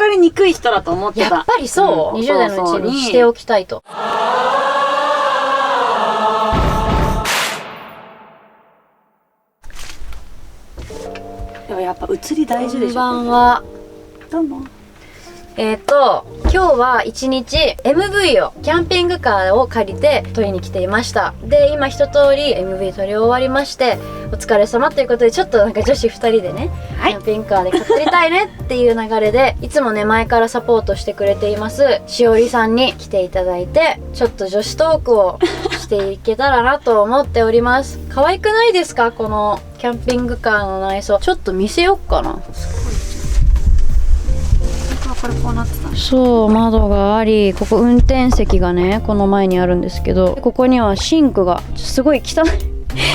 かりにくい人だと思ってた。やっぱりそう、20代のうちにしておきたいと。でもやっぱ映り大事でしょ。こんばんは。どうも。今日は一日 MV をキャンピングカーを借りて撮りに来ていました。で、今一通り MV 撮り終わりまして、お疲れ様ということで、ちょっとなんか女子2人でね、はい、キャンピングカーで撮りたいねっていう流れで、いつもね、前からサポートしてくれています、しおりさんに来ていただいて、ちょっと女子トークをしていけたらなと思っております。可愛くないですか？このキャンピングカーの内装。ちょっと見せよっかな。これこうなってた。そう、窓があり、ここ運転席がねこの前にあるんですけど、ここにはシンクがすごい汚い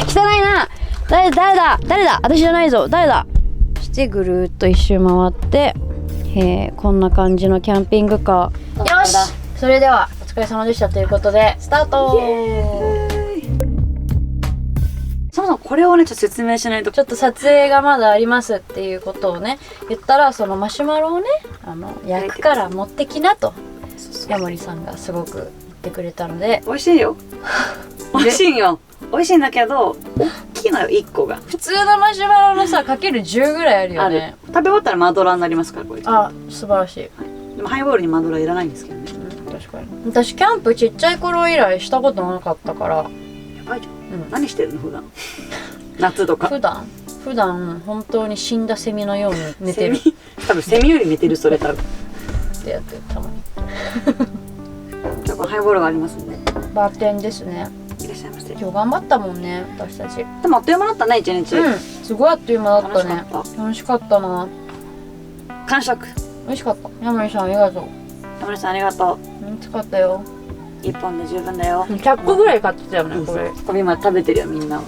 汚いな。誰だ私じゃないぞ、誰だ。そしてぐるーっと一周回って、こんな感じのキャンピングカー。よし、それではお疲れ様でしたということでスタート。そもそもこれをねちょっと説明しないと。ちょっと撮影がまだありますっていうことをね言ったら、そのマシュマロをね焼くから持ってきなとヤモリさんがすごく言ってくれたので。美味しいよ美味しいよ、美味しいんだけど大きいのよ1個が。普通のマシュマロのさかける10ぐらいあるよね。食べ終わったらマドラーになりますからこれ。あ、素晴らしい、はい、でもハイボールにマドラーいらないんですけどね。確かに。私キャンプちっちゃい頃以来したことなかったから。やばいじゃん、何してるの普段夏とか。普段本当に死んだセミのように寝てる。多分セミより寝てる、それ多分ってやってる、たまにじゃあこれハイボールがありますんで。バーテンですね。いらっしゃいませ。今日頑張ったもんね私たち。でもあっという間だったね一日。うん、すごいあっという間だったね。楽しかったな。完食。美味しかった。ヤモリさんありがとう。ヤモリさんありがとう。美味しかったよ。1本で十分だよ。100個ぐらい買ってたよね、これ。これ今食べてるよみんな。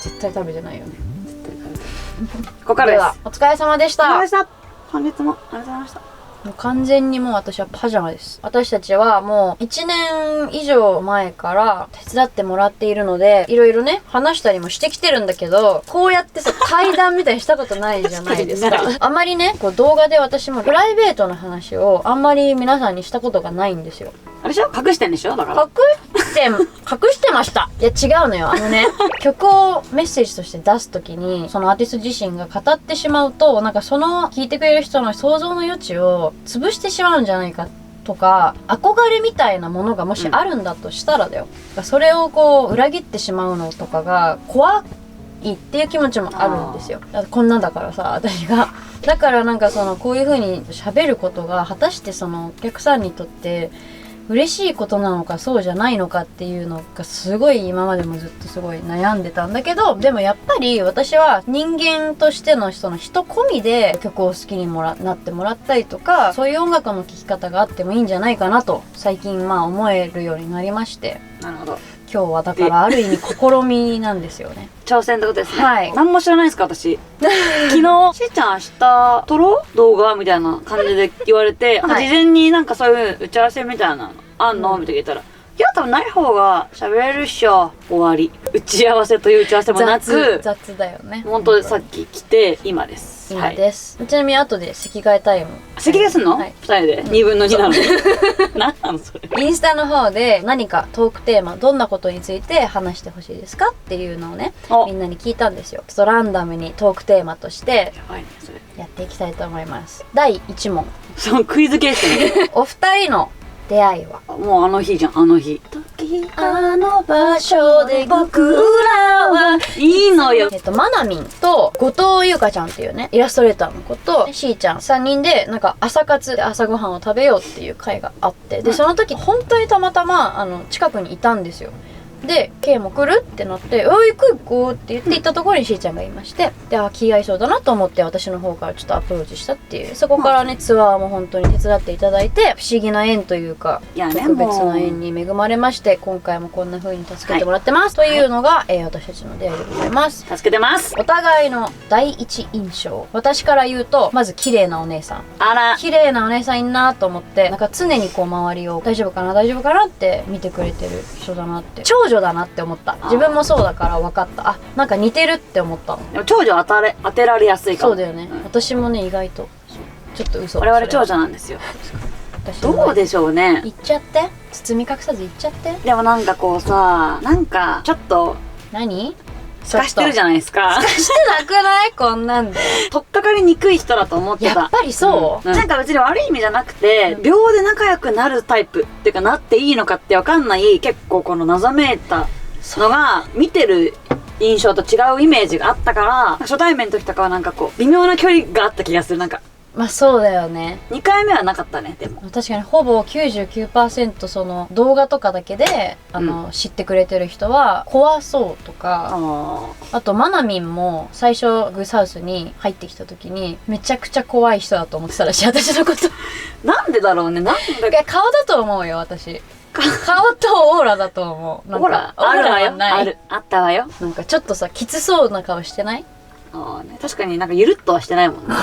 絶対食べてないよね。絶対食べてる。ここからです。ではお疲れ様でした。お疲れ様でした。本日もありがとうございました。もう完全にもう私はパジャマです。私たちはもう1年以上前から手伝ってもらっているので、いろいろね話したりもしてきてるんだけど、こうやってさ対談みたいにしたことないじゃないですか。あまりねこう動画で私もプライベートな話をあんまり皆さんにしたことがないんですよ。あれでしょ、隠してんでしょ。だから隠してました。いや違うのよ。曲をメッセージとして出すときに、そのアーティスト自身が語ってしまうと、なんかその聴いてくれる人の想像の余地を潰してしまうんじゃないかとか、憧れみたいなものがもしあるんだとしたらだよ。それをこう裏切ってしまうのとかが怖いっていう気持ちもあるんですよ。だってこんなんだからさ、私が。だからなんかこういう風に喋ることが果たしてそのお客さんにとって嬉しいことなのかそうじゃないのかっていうのがすごい今までもずっとすごい悩んでたんだけど、でもやっぱり私は人間としての人込みで曲を好きになってもらったりとか、そういう音楽の聴き方があってもいいんじゃないかなと最近思えるようになりまして。なるほど。今日はだからある意味試みなんですよね。挑戦ってことですね。はい。何も知らないですか私。昨日しーちゃん明日撮ろう動画みたいな感じで言われて、事前になんかそういう打ち合わせみたいなのあんの、みたいな言ったら、いや多分ない方が喋れるっしょ。終わり。打ち合わせという打ち合わせもなく、雑だよね。本当さっき来て今です。今です。ちなみに後で席替えタイム。席替えすんの？はい、2人で2分の2なの。何なのそれ。インスタの方で何かトークテーマ、どんなことについて話してほしいですかっていうのをね、みんなに聞いたんですよ。ちょっとランダムにトークテーマとしてやっていきたいと思います。第1問。そうクイズ形式ね。お二人の出会いは？もうあの日じゃん、あの日。あの場所で僕らはいいのよ。まなみんと後藤優香ちゃんっていうねイラストレーターの子としーちゃん3人でなんか朝活で朝ごはんを食べようっていう会があって、でその時本当にたまたま近くにいたんですよ。で、K も来るってなって、行く行こうって言って行ったところにしーちゃんがいまして、で、気合いそうだなと思って私の方からちょっとアプローチしたっていう、そこからね、ツアーも本当に手伝っていただいて、不思議な縁というか、特別な縁に恵まれまして、今回もこんな風に助けてもらってます、というのが、私たちの出会いでございます。助けてます。お互いの第一印象。私から言うと、まず綺麗なお姉さん。あら。綺麗なお姉さんいんなと思って、なんか常にこう周りを大丈夫かな大丈夫かなって見てくれてる人だなって。長女だなって思った。自分もそうだから分かった。あ、なんか似てるって思ったの。でも長女当てられやすいかも。そうだよね。私もね、意外と。ちょっと嘘。我々長女なんですよ。私どうでしょうね。言っちゃって、包み隠さず言っちゃって。でもなんかこうさ、なんかちょっと何透かしてるじゃないですか。してなくないこんなんで。取っかかりにくい人だと思ってた。やっぱりそう、なんか別に悪い意味じゃなくて、秒で仲良くなるタイプっていうか、なっていいのかってわかんない、結構この謎めいたのが見てる印象と違うイメージがあったから、初対面の時とかはなんかこう微妙な距離があった気がする。なんかまあそうだよね。2回目はなかったね。でも確かにほぼ 99% その動画とかだけで知ってくれてる人は怖そうとか、あとマナミンも最初グースハウスに入ってきた時にめちゃくちゃ怖い人だと思ってたらしい、私のことなんでだろうね。なんでいや顔だと思うよ私。顔とオーラだと思う。なんかほらオーラあるわよ。はない。あるあったわよ。なんかちょっとさきつそうな顔してない？ね、確かになんかゆるっとはしてないもんね。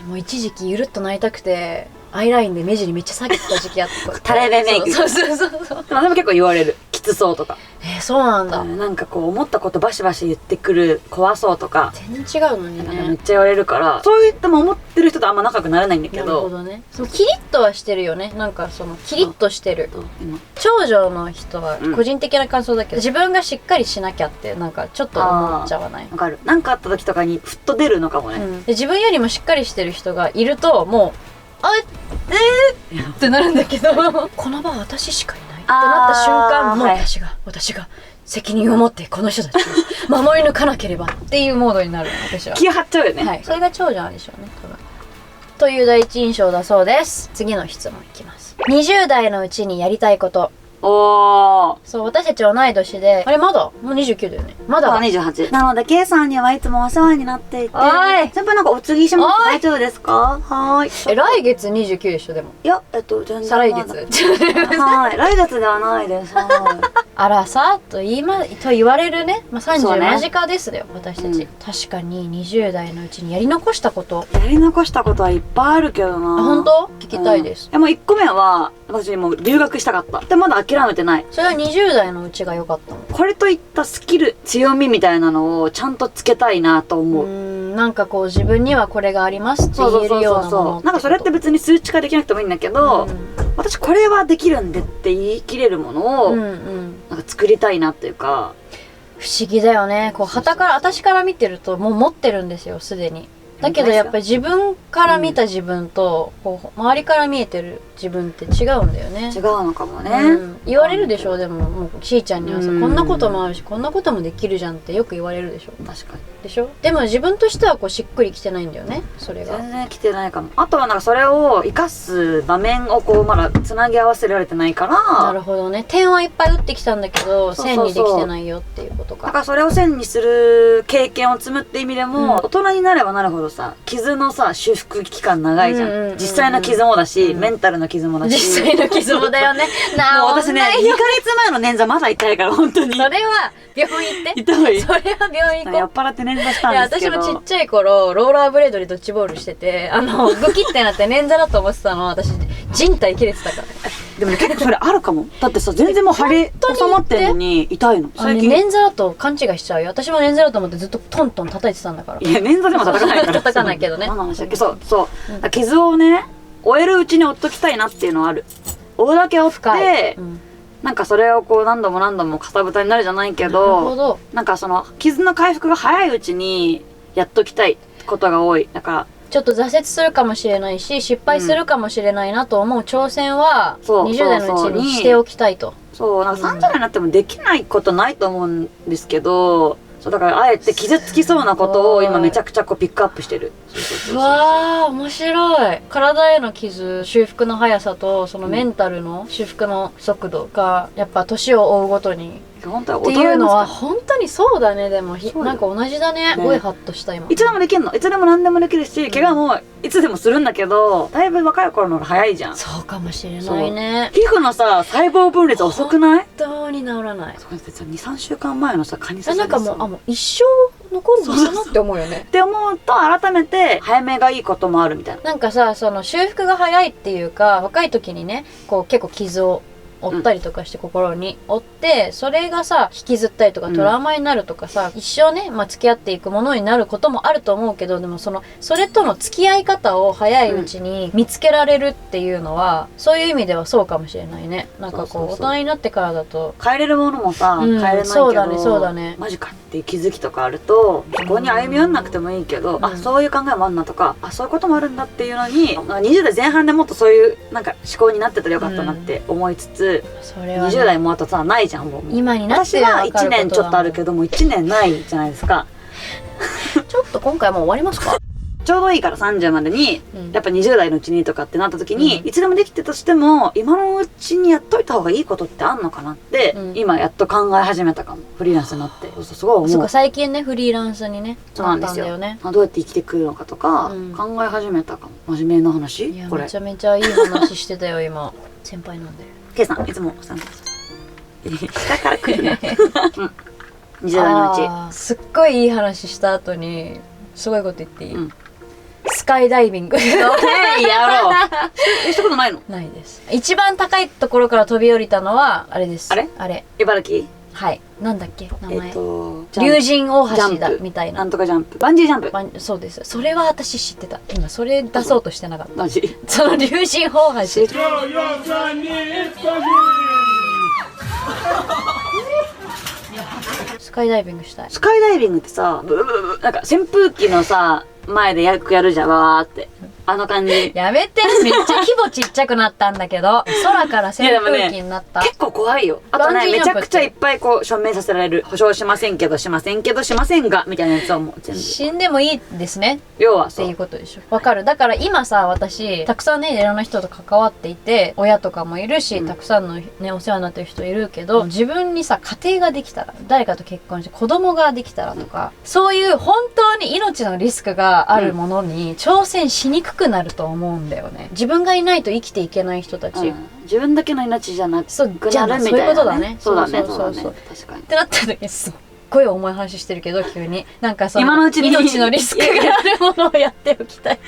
もう一時期ゆるっとなりたくてアイラインで目尻めっちゃ下げてた時期あって垂れ目メイク。そうそうそうそう。でも結構言われる。きつそうとか。そうなんだ。なんかこう思ったことバシバシ言ってくる、怖そうとか。全然違うのになんかめっね。ちゃ言われるから、そういったも思ってる人とあんま仲良くなれないんだけなるほど。どね。そのキリッとはしてるよね。なんかそのキリッとしてる。今長女の人は個人的な感想だけど、自分がしっかりしなきゃってなんかちょっと思っちゃわない？わかる。なんかあった時とかにふっと出るのかもね。で自分よりもしっかりしてる人がいるともうってなるんだけどこの場は私しかいないってなった瞬間もう私が責任を持ってこの人たちを守り抜かなければっていうモードになるの私は。気張っちゃうよね。はい、それが長女なんでしょうね多分。という第一印象だそうです。次の質問いきます。20代のうちにやりたいこと。おー。そう、私たち同い年で、あれまだもう29だよね。まだだ。 28。なので、K さんにはいつもお世話になっていて。おい先輩なんかお継ぎします。おい大丈夫ですか？はーい。来月29でしょでも。いや、全然。再来月。はい。来月ではないです。はい。あらさと言われるね、まあ、30そうね間近ですよ私たち、確かに20代のうちにやり残したこと。やり残したことはいっぱいあるけどな。あ、本当？聞きたいです。もう1個目は、私もう留学したかった。で、まだ諦めてない。それは20代のうちが良かったの？これといったスキル、強みみたいなのをちゃんとつけたいなと思う。なんかこう自分にはこれがありますって言えるようなもの。なんかそれって別に数値化できなくてもいいんだけど、私これはできるんでって言い切れるものを、なんか作りたいなっていうか。不思議だよね。こう旗から、私から見てるともう持ってるんですよすでに。だけどやっぱり自分から見た自分と、こう周りから見えてる自分って違うんだよね。違うのかもね。言われるでしょ。でももうしーちゃんにはさ、こんなこともあるしこんなこともできるじゃんってよく言われるでしょ。確かに。でしょ。でも自分としてはこうしっくりきてないんだよねそれが。全然来てないかも。あとはなんかそれを生かす場面をこうまだつなぎ合わせられてないから。なるほどね。点はいっぱい打ってきたんだけど線にできてないよっていうことか。だからそれを線にする経験を積むって意味でも、大人になればなるほどさ、傷のさ修復期間長いじゃん。実際の傷もだし、メンタルの傷もだし。実際の傷もだよね。もう私ね、2ヶ月前の捻挫まだ痛いから本当に。それは病院行って。痛い。それは病院行こう。酔っ払って捻挫したんですけど。いや私もちっちゃい頃ローラーブレードでドッジボールしてて、グキってなって捻挫だと思ってたの。私人体切れてたから。でもね、結構それあるかも。だってさ、全然もう腫れ収まってんのに痛いの。最近捻挫だと勘違いしちゃうよ。私も捻挫だと思ってずっとトントン叩いてたんだから。いや、捻挫でも叩かないから。叩かないけどね。そう。傷をね、終えるうちに追っときたいなっていうのはある。追うだけ追って、なんかそれをこう何度も何度もかさぶたになるじゃないけど、なんかその傷の回復が早いうちにやっときたいことが多い。だからちょっと挫折するかもしれないし失敗するかもしれないなと思う挑戦は20代のうちにしておきたいと。そう、なんか30代になってもできないことないと思うんですけど、そうだからあえて傷つきそうなことを今めちゃくちゃこうピックアップしてる。うわー面白い。体への傷修復の速さとそのメンタルの修復の速度がやっぱ年を追うごとにっていうのは本当にそうだね。でもなんか同じだね。すごいハッとした今。いつでもできるの。いつでも何でもできるし、怪我もいつでもするんだけど、だいぶ若い頃の方が早いじゃん。そうかもしれないね。皮膚のさ細胞分裂遅くない？本当に治らない。そうですよ。2,3週間前のさカニさんなんかもう一生残るのかなって思うよね。って思うと改めて早めがいいこともあるみたいな。なんかさその修復が早いっていうか若い時にねこう結構傷を負ったりとかして心に負って、それがさ引きずったりとかトラウマになるとかさ、一生ね、まあ、付き合っていくものになることもあると思うけど、でもそれとの付き合い方を早いうちに見つけられるっていうのは、そういう意味ではそうかもしれないね。なんかこう、そうそうそう大人になってからだと変えれるものもさ、うん変えれないけど、そうだねそうだねマジかっていう気づきとかあると、そこに歩み寄んなくてもいいけど、あ、そういう考えもあんなとか、あ、そういうこともあるんだっていうのに、20代前半でもっとそういうなんか思考になってたらよかったなって思いつつ、それは、ね、20代もあとさないじゃん。もう今になって私は1年ちょっとあるけども1年ないじゃないですか。ちょっと今回もう終わりますか？ちょうどいいから30までに、うんやっぱ20代のうちにとかってなった時に、いつでもできてたとしても今のうちにやっといた方がいいことってあんのかなって、今やっと考え始めたかも。フリーランスになってすごい思う。そっか、最近ねフリーランスにねそうなんですよ。なったんだよね。どうやって生きてくるのかとか、うん考え始めたかも。真面目な話いやこれ。めちゃめちゃいい話してたよ今。先輩なんで。ケイさんいつもさん下から来るな。うん、20代のうち。あーすっごいいい話した後にすごいこと言っていい？うんスカイダイビング。やろう。したことないの？ないです。一番高いところから飛び降りたのはあれです。あれ茨城？はい。なんだっけ名前。竜竜神大橋だジャンプみたいな。なんとかジャンプ。バンジージャンプ。そうです。それは私知ってた。今それ出そうとしてなかった。マジ？その竜神大橋。スカイダイビングしたい。スカイダイビングってさ、ブブブブなんか扇風機のさ前でよくやるじゃん、わーって。あの感じ。やめて、めっちゃ規模ちっちゃくなったんだけど、空から扇風機になった。結構怖いよ。あとね、めちゃくちゃいっぱいこう、署名させられる。保証しませんけど、しませんけど、しませんが、みたいなやつはもう全部。死んでもいいですね。要はそう。っていうことでしょ。わかる。だから今さ、私、たくさんね、いろんな人と関わっていて、親とかもいるし、たくさんのね、お世話になってる人いるけど、自分にさ、家庭ができたら、誰かと結婚して子供ができたらとか、そういう本当に命のリスクがあるものに挑戦しにくくなると思うんだよね。自分がいないと生きていけない人たち。自分だけの命じゃなくそう、なるみじゃあたいな、ね。そういうことだね。そうだね。そうそう。確かに。ってなった時にすっごい重い話してるけど、急に。なんかその、今のうちに命のリスクがあるものをやっておきたい。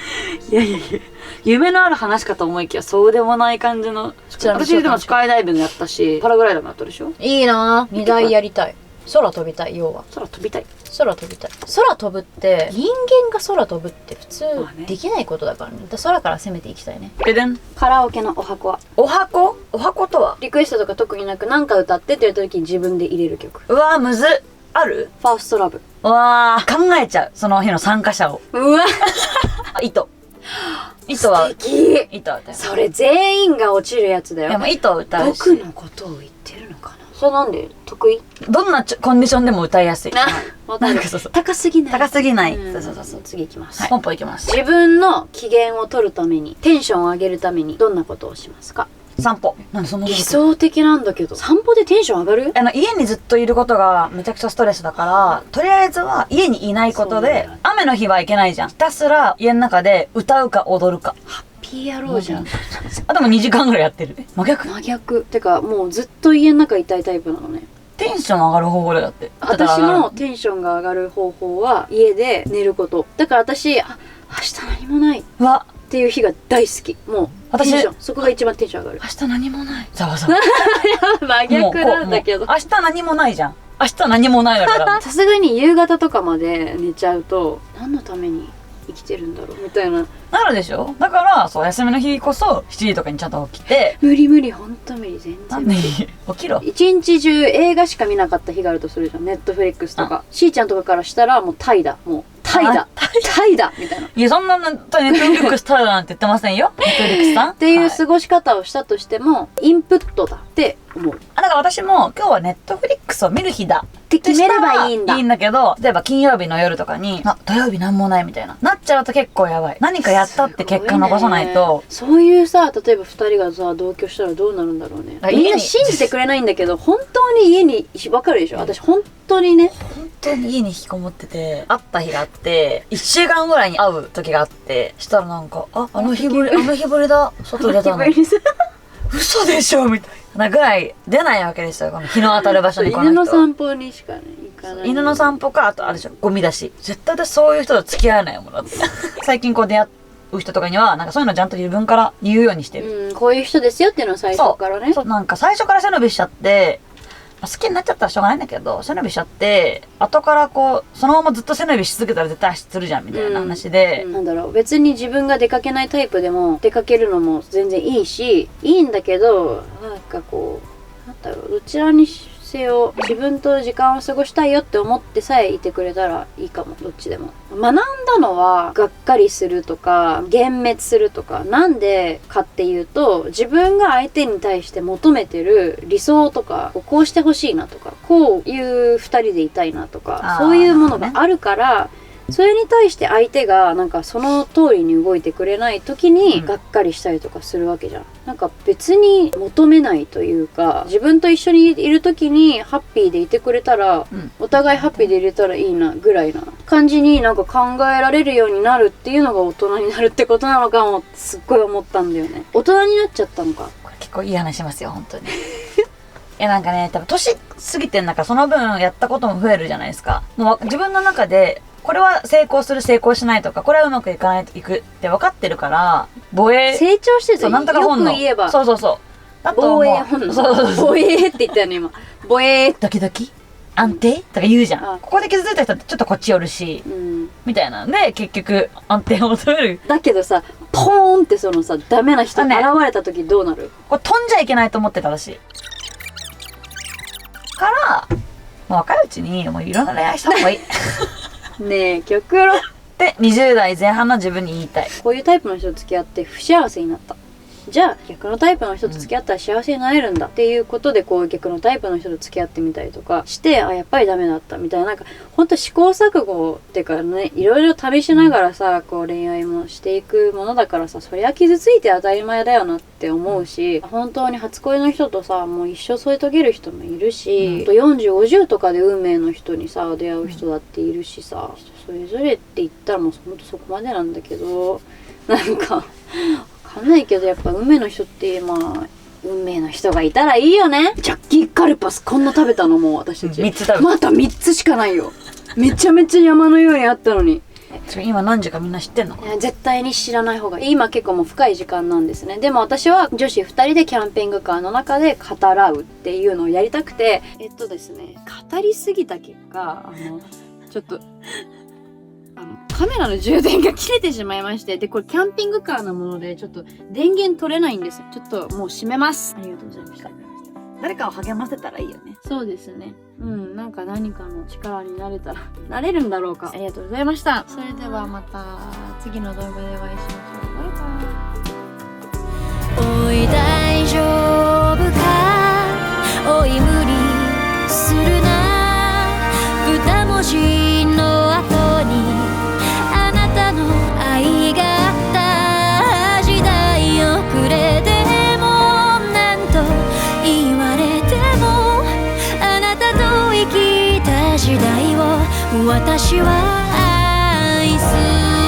いやいやいや、夢のある話かと思いきや、そうでもない感じの。私でもスカイダイビングやったし、パラグライダーもやったでしょ？いいなぁ。2台やりたい。空飛びたい、要は。空飛びたい。空飛びたい。空飛ぶって、人間が空飛ぶって普通できないことだからね。だから空から攻めていきたいね。でん。カラオケのお箱は。お箱？お箱とは？リクエストとか特になく何か歌ってって言った時に自分で入れる曲。うわーむずっ。ある？ファーストラブ。うわー考えちゃう。その日の参加者を。うわ糸。糸は。素敵。糸は歌う。それ全員が落ちるやつだよ。でも糸を歌うし。僕のことを言ってるのかな。それなんで得意？どんなコンディションでも歌いやすい。わかる。そうそう。高すぎない。高すぎない。うんそうそう。次いきます。はい。ポンポンいきます。自分の機嫌を取るために、テンションを上げるために、どんなことをしますか？散歩。なんでそんなこと理想的なんだけど、散歩でテンション上がる？家にずっといることがめちゃくちゃストレスだから、とりあえずは家にいないことでそうだよね、雨の日はいけないじゃん。ひたすら家の中で歌うか踊るか。ピー野郎じゃん。あ、でも2時間ぐらいやってる。真逆。真逆。てか、もうずっと家の中いたいタイプなのね。テンション上がる方法でだって。私のテンションが上がる方法は、家で寝ること。だから私、明日何もないっうわ、ていう日が大好き。もう、私テンション。そこが一番テンション上がる。明日何もない。ざわざわ。真逆なんだけど。明日何もないじゃん。明日何もないだから。さすがに夕方とかまで寝ちゃうと、何のために生きてるんだろうみたいな。なるでしょ？だから、そう、休みの日こそ7時とかにちゃんと起きて。無理、ほんと無理、全然無なんで理。起きろ。一日中映画しか見なかった日があるとするじゃん。ネットフリックスとか。しーちゃんとかからしたらもうタイだ。もう、タイだ。タイだみたいな。っいや、そんな、ネットフリックスタイルなんて言ってませんよ。ネットフリックスさん。ていうはい過ごし方をしたとしても、インプットだって思う。だから私も今日はネットフリックスを見る日だって決めればいいんだ。いいんだけど、例えば金曜日の夜とかに、土曜日なんもないみたいな。なっちゃうと結構やばい。何かやったって結果残さないと。そういうさ、例えば二人がさ、同居したらどうなるんだろうね。みんな信じてくれないんだけど、本当に家に、わかるでしょ？私本当にね。本当に家に引きこもってて、会った日があって、1週間ぐらいに会う時があって、したらなんか、あの日ぶりだ、外出たの。嘘でしょみたいなぐらい出ないわけですよ。この日の当たる場所にこの人。犬の散歩にしかね、行かない。犬の散歩か、あとあれでしょ、ゴミ出し。絶対私そういう人と付き合わないもんだって。最近こう出会っう人とかには、なんかそういうのちゃんと自分から言うようにしてる。うん、こういう人ですよっていうのは最初からね。そう、なんか最初から背伸びしちゃって、好きになっちゃったらしょうがないんだけど、背伸びしちゃって、後からこう、そのままずっと背伸びし続けたら絶対足つるじゃん、みたいな話で。なんだろう、別に自分が出かけないタイプでも、出かけるのも全然いいし、いいんだけど、なんかこう、なんだろう、どちらにせよ、自分と時間を過ごしたいよって思ってさえいてくれたらいいかも、どっちでも。学んだのは、がっかりするとか、幻滅するとか、なんでかっていうと、自分が相手に対して求めてる理想とか、こうしてほしいなとか、こういう二人でいたいなとか、そういうものがあるから、それに対して相手がなんかその通りに動いてくれない時にがっかりしたりとかするわけじゃん。なんか別に求めないというか、自分と一緒にいる時にハッピーでいてくれたら、お互いハッピーでいれたらいいなぐらいな感じになんか考えられるようになるっていうのが大人になるってことなのかもすっごい思ったんだよね。大人になっちゃったのか。これ結構いい話しますよ、本当に。いやなんかね、多分年過ぎてんだからその分やったことも増えるじゃないですか。もう自分の中で、これは成功する成功しないとか、これはうまくいかないといくって分かってるから、成長してるそう、なんとか本能。よく言えば。そうそうそう。だと思う。防衛本能。そうそうそう。防衛って言ったよね、今。防衛。ドキドキ安定とか言うじゃん。ここで傷ついた人ってちょっとこっち寄るし、みたいなんで、結局安定を求める。だけどさ、ポーンってそのさ、ダメな人現れた時どうなる？これ飛んじゃいけないと思ってたらしい。から、もう若いうちにもういろんな恋愛した方がいい。ねえ、極論。で、20代前半の自分に言いたい。こういうタイプの人と付き合って不幸せになった。じゃあ逆のタイプの人と付き合ったら幸せになれるんだっていうことで、こう逆のタイプの人と付き合ってみたりとかして、やっぱりダメだったみたいな、なんかほんと試行錯誤っていうかね、いろいろ試しながらさ、こう恋愛もしていくものだからさ、そりゃ傷ついて当たり前だよなって思うし、本当に初恋の人とさ、もう一生添い遂げる人もいるし、40、50とかで運命の人にさ、出会う人だっているしさ、それぞれって言ったらもうほんとそこまでなんだけど、なんかわかんないけど、やっぱ運命の人って運命の人がいたらいいよね。ジャッキーカルパスこんな食べたのもう私たち3つ食べた。また3つしかないよ。めちゃめちゃ山のようにあったのに。今何時かみんな知ってんの？絶対に知らない方がいい。今結構もう深い時間なんですね。でも私は女子2人でキャンピングカーの中で語らうっていうのをやりたくて、ですね、語りすぎた結果、ちょっとカメラの充電が切れてしまいまして、でこれキャンピングカーのものでちょっと電源取れないんです。ちょっともう閉めます。ありがとうございました。誰かを励ませたらいいよね。そうですね。なんか何かの力になれたらなれるんだろうか。ありがとうございました。それではまた次の動画でお会いしましょう。バイバイ。おい大丈夫か、おい無理するな、2文字の後にあなたの愛があった時代遅れてもなんと言われても、あなたと生きた時代を私は愛する。